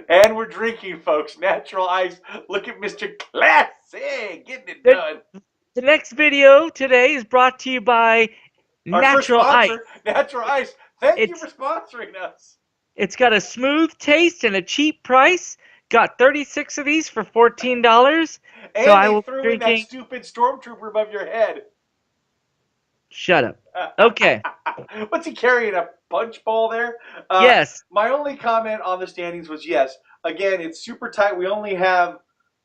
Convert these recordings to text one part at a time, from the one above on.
And we're drinking, folks. Natural ice. Look at Mr. Classy getting it The, done. the next video today is brought to you by Our first Natural Ice. sponsor, Natural Ice. Thank you for It's sponsoring us. it's got a smooth taste and a cheap price. Got 36 of these for $14. So And I they will be threw in that drinking. stupid stormtrooper above your head. Shut up. Okay. What's he carrying? A punch ball there? Yes. My only comment on the standings was yes. Again, it's super tight. We only have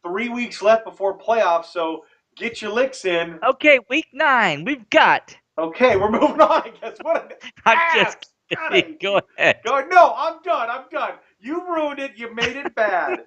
3 weeks left before playoffs, so get your licks in. Okay, week 9. We've got. Okay, we're moving on, I guess. What an I'm just ass! God, I kidding. hate Go you. ahead. Go, no, I'm done. I'm done. You ruined it. You made it bad.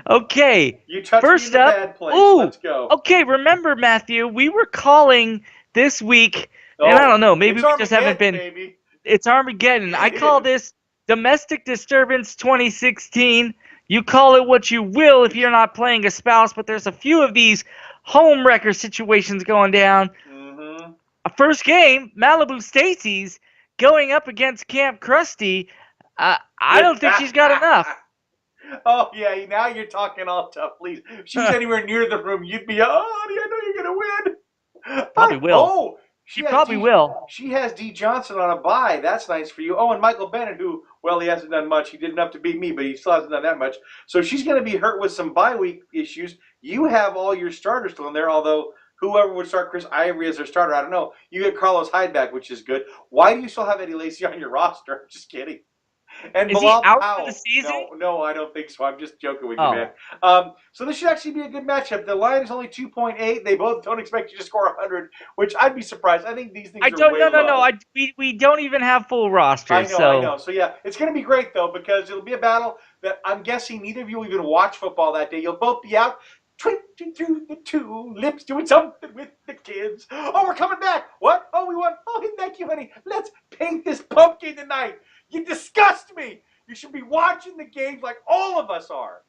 Okay. You touched me in First the up. bad place. Ooh. Let's go. Okay, remember, Matthew, we were calling this week, and I Oh, don't know, maybe it's we just haven't Armageddon, been. baby. It's Armageddon. I It call is. this Domestic Disturbance 2016. You call it what you will if you're not playing a spouse, but there's a few of these home wrecker situations going down. Mm-hmm. A first game, Malibu Stacy's going up against Camp Krusty. I don't think she's got enough. Oh yeah, now you're talking all tough. Please, if she was anywhere near the room, you'd be, oh, honey, I know you're gonna win. Probably will. Oh, She probably will. She has D Johnson on a bye. That's nice for you. Oh, and Michael Bennett, who, well, he hasn't done much. He did enough to beat me, but he still hasn't done that much. So she's going to be hurt with some bye week issues. You have all your starters still in there, although whoever would start Chris Ivory as their starter, I don't know. You get Carlos Hyde back, which is good. Why do you still have Eddie Lacy on your roster? I'm just kidding. And Is he Bilal out for the Powell. season? No, I don't think so. I'm just joking with you, man. Oh. So this should actually be a good matchup. The line is only 2.8. They both don't expect you to score 100, which I'd be surprised. I think these things I are don't. way No. low. We don't even have full rosters, I so know. So yeah, it's going to be great though because it'll be a battle that I'm guessing neither of you will even watch football that day. You'll both be out twinkling through the tulips, doing something with the kids. Oh, we're coming back. What? Oh, we won. Oh, thank you, honey. Let's paint this pumpkin tonight. You disgust me. You should be watching the games like all of us are.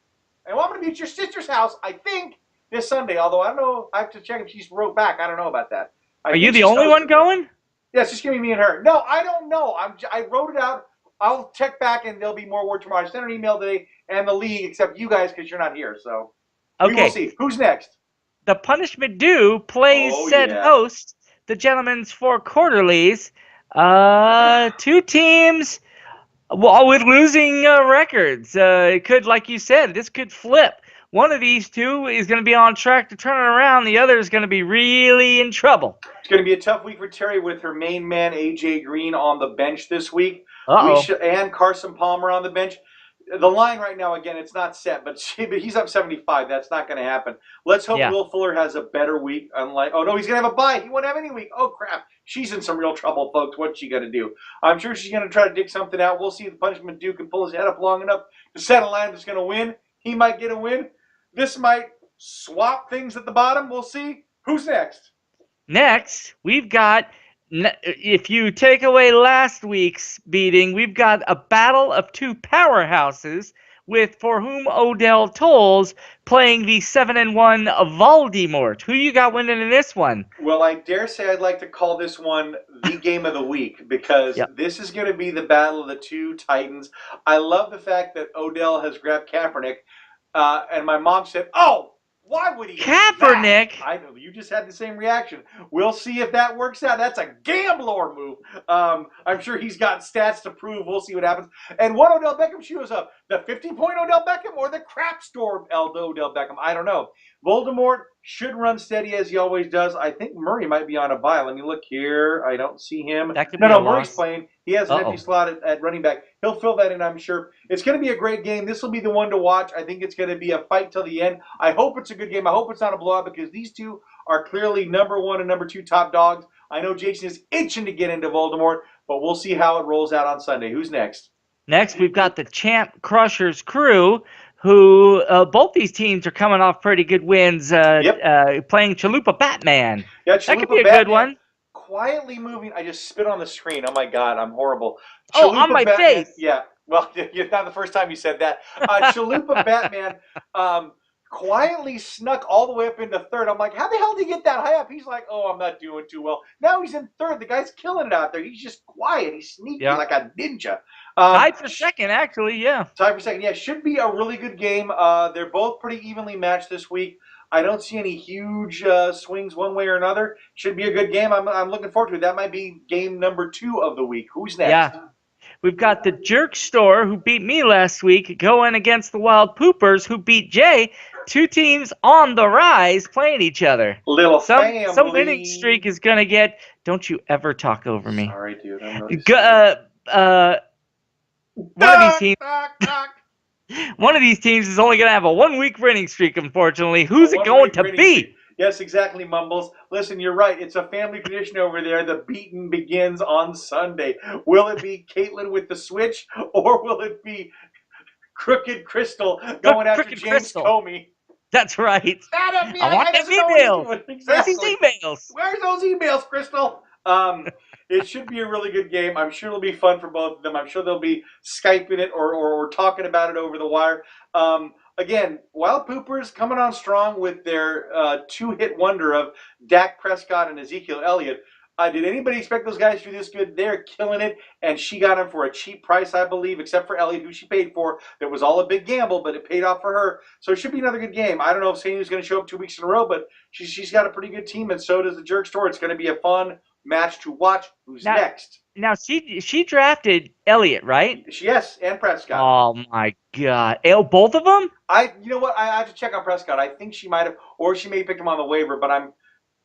And I'm going to be at your sister's house, I think, this Sunday. Although I don't know, I have to check if she's wrote back. I don't know about that. are I you think the she's only one hosting. going? Yeah, it's just gonna be me and her. No, I don't know. I wrote it out. I'll check back and there'll be more word tomorrow. I sent an email today and the league, except you guys because you're not here. So we will Okay. see. Who's next? The punishment due plays Oh said yeah. host, the gentleman's four quarterlies. Two teams, well, with losing records. It could, like you said, this could flip. One of these two is going to be on track to turn it around. The other is going to be really in trouble. It's gonna be a tough week for Terry with her main man AJ Green on the bench this week. We Uh-oh. should and Carson Palmer on the bench. The line right now, again, it's not set, but he's up 75. That's not going to happen. Let's hope Yeah. Will Fuller has a better week. Unlike, oh no, he's going to have a bye. He won't have any week. Oh crap, she's in some real trouble, folks. What's she going to do? I'm sure she's going to try to dig something out. We'll see if the punishment Duke can pull his head up long enough to set a line that's going to win. He might get a win. This might swap things at the bottom. We'll see. Who's next? Next, we've got, if you take away last week's beating, we've got a battle of two powerhouses with For Whom Odell Tolls playing the 7-1 Voldemort. Who you got winning in this one? Well, I dare say I'd like to call this one the game of the week because Yep. this is going to be the battle of the two titans. I love the fact that Odell has grabbed Kaepernick, and my mom said, "Oh, why would he do that?" Kaepernick? I know you just had the same reaction. We'll see if that works out. That's a gambler move. I'm sure he's got stats to prove. We'll see what happens. And what Odell Beckham shoes up? The 50-point Odell Beckham or the crap store Odell Beckham? I don't know. Voldemort should run steady as he always does. I think Murray might be on a bye. Let me look here. I don't see him. That could No, be a Murray's loss. playing. He has an empty Uh-oh. slot at running back. He'll fill that in, I'm sure. It's going to be a great game. This will be the one to watch. I think it's going to be a fight till the end. I hope it's a good game. I hope it's not a blowout because these two are clearly number one and number two top dogs. I know Jason is itching to get into Voldemort, but we'll see how it rolls out on Sunday. Who's next? Next, we've got the Champ Crushers crew, who both these teams are coming off pretty good wins, Yep. playing Chalupa Batman. Yeah, That could Chalupa be a Batman good one. quietly moving. I just spit on the screen. Oh my God, I'm horrible. Oh, on Chalupa my Batman. face. Yeah. Well, it's not the first time you said that. Chalupa Batman quietly snuck all the way up into third. I'm like, how the hell did he get that high up? He's like, oh, I'm not doing too well. Now he's in third. The guy's killing it out there. He's just quiet. He's sneaky Yeah. like a ninja. Tied for second, actually, yeah. Tied for second. Yeah, should be a really good game. They're both pretty evenly matched this week. I don't see any huge swings one way or another. Should be a good game. I'm looking forward to it. That might be game number 2 of the week. Who's next? Yeah. We've got the Jerk Store, who beat me last week, going against the Wild Poopers, who beat Jay. 2 teams on the rise playing each other. Little Some winning streak is going to get... Don't you ever talk over me. Sorry, dude. I'm really one of these teams is only going to have a 1-week winning streak, unfortunately. Who's it going to be? Yes, exactly, Mumbles. Listen, you're right. It's a family tradition over there. The beating begins on Sunday. Will it be Caitlin with the switch, or will it be Crooked Crystal going after James Comey? That's right. I want them emails. Exactly. Where's these emails? Where's those emails, Crystal? It should be a really good game. I'm sure it'll be fun for both of them. I'm sure they'll be Skyping it or talking about it over the wire. Again, Wild Poopers coming on strong with their 2-hit wonder of Dak Prescott and Ezekiel Elliott. Did anybody expect those guys to do this good? They're killing it, and she got them for a cheap price, I believe, except for Elliott, who she paid for. That was all a big gamble, but it paid off for her. So it should be another good game. I don't know if Sandy's going to show up 2 weeks in a row, but she's got a pretty good team, and so does the Jerk Store. It's going to be a fun match to watch. Who's next? Now, she drafted Elliott, right? Yes, and Prescott. Oh, my God. Both of them? You know what? I have to check on Prescott. I think she might have, or she may have picked him on the waiver, but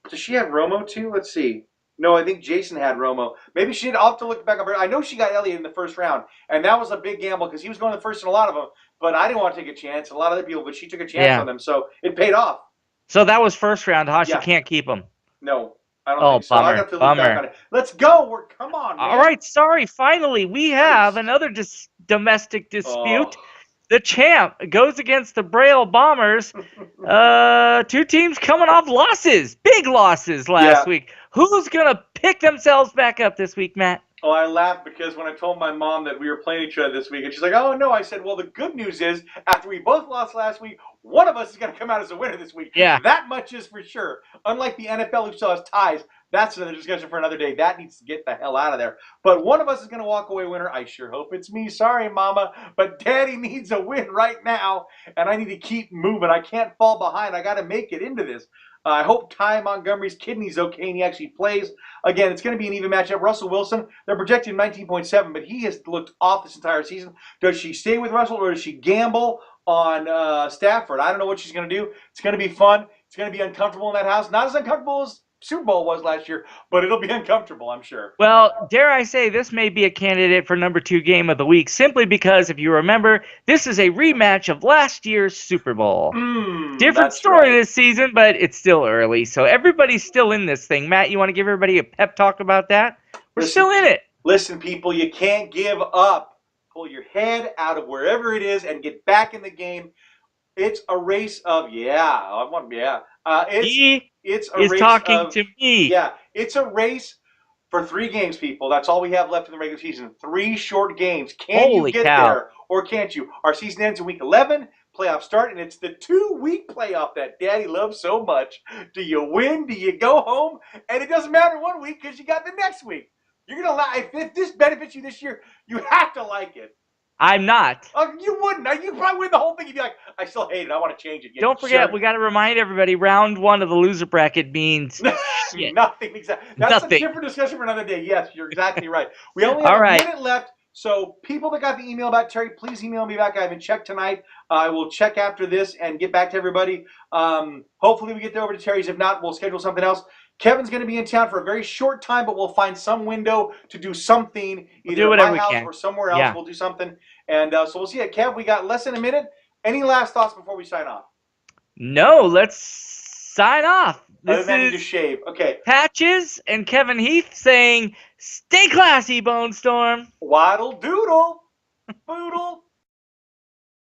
does she have Romo too? Let's see. No, I think Jason had Romo. Maybe she did. I'll have to look back up. I know she got Elliott in the first round, and that was a big gamble because he was going the first in a lot of them, but I didn't want to take a chance. A lot of other people, but she took a chance on them, so it paid off. So that was first round, huh? She can't keep him. No. I don't think so. Bummer. I have to look back on it. Let's go. Come on, man. All right, sorry. Finally, we have another domestic dispute. The champ goes against the Braille Bombers. 2 teams coming off losses, big losses last week. Who's going to pick themselves back up this week, Matt? Oh, I laughed because when I told my mom that we were playing each other this week, and she's like, oh, no. I said, well, the good news is after we both lost last week, one of us is going to come out as a winner this week. Yeah. That much is for sure. Unlike the NFL, who still has ties, that's another discussion for another day. That needs to get the hell out of there. But one of us is going to walk away winner. I sure hope it's me. Sorry, Mama. But Daddy needs a win right now, and I need to keep moving. I can't fall behind. I got to make it into this. I hope Ty Montgomery's kidney's okay and he actually plays. Again, it's going to be an even matchup. Russell Wilson, they're projecting 19.7, but he has looked off this entire season. Does she stay with Russell or does she gamble on Stafford? I don't know what she's going to do. It's going to be fun. It's going to be uncomfortable in that house. Not as uncomfortable as Super Bowl was last year, but it'll be uncomfortable, I'm sure. Well, dare I say this may be a candidate for number 2 game of the week, simply because, if you remember, this is a rematch of last year's Super Bowl. Different story this season, but it's still early, so everybody's still in this thing. Matt, you want to give everybody a pep talk about that? We're still in it. Listen, people, you can't give up. Pull your head out of wherever it is and get back in the game. It's a race of, It's a race talking to me. Yeah, it's a race for 3 games, people. That's all we have left in the regular season. 3 short games. Can you get there or can't you? Our season ends in week 11. Playoffs start, and it's the 2-week playoff that Daddy loves so much. Do you win? Do you go home? And it doesn't matter 1 week because you got the next week. You're gonna like if this benefits you this year, you have to like it. I'm not. You wouldn't. You probably win the whole thing. You'd be like, I still hate it. I want to change it. Don't forget, we got to remind everybody, round 1 of the loser bracket means shit. Nothing. Exactly. That's a different discussion for another day. Yes, you're exactly right. We only have a minute left. So people that got the email about Terry, please email me back. I haven't checked tonight. I will check after this and get back to everybody. Hopefully we get over to Terry's. If not, we'll schedule something else. Kevin's going to be in town for a very short time, but we'll find some window to do something, either at my house or somewhere else. Yeah. We'll do something. And so we'll see you. Kev, we got less than a minute. Any last thoughts before we sign off? No, let's sign off. Other than you to shave. Okay. Patches and Kevin Heath saying, stay classy, Bone Storm. Waddle doodle. Boodle.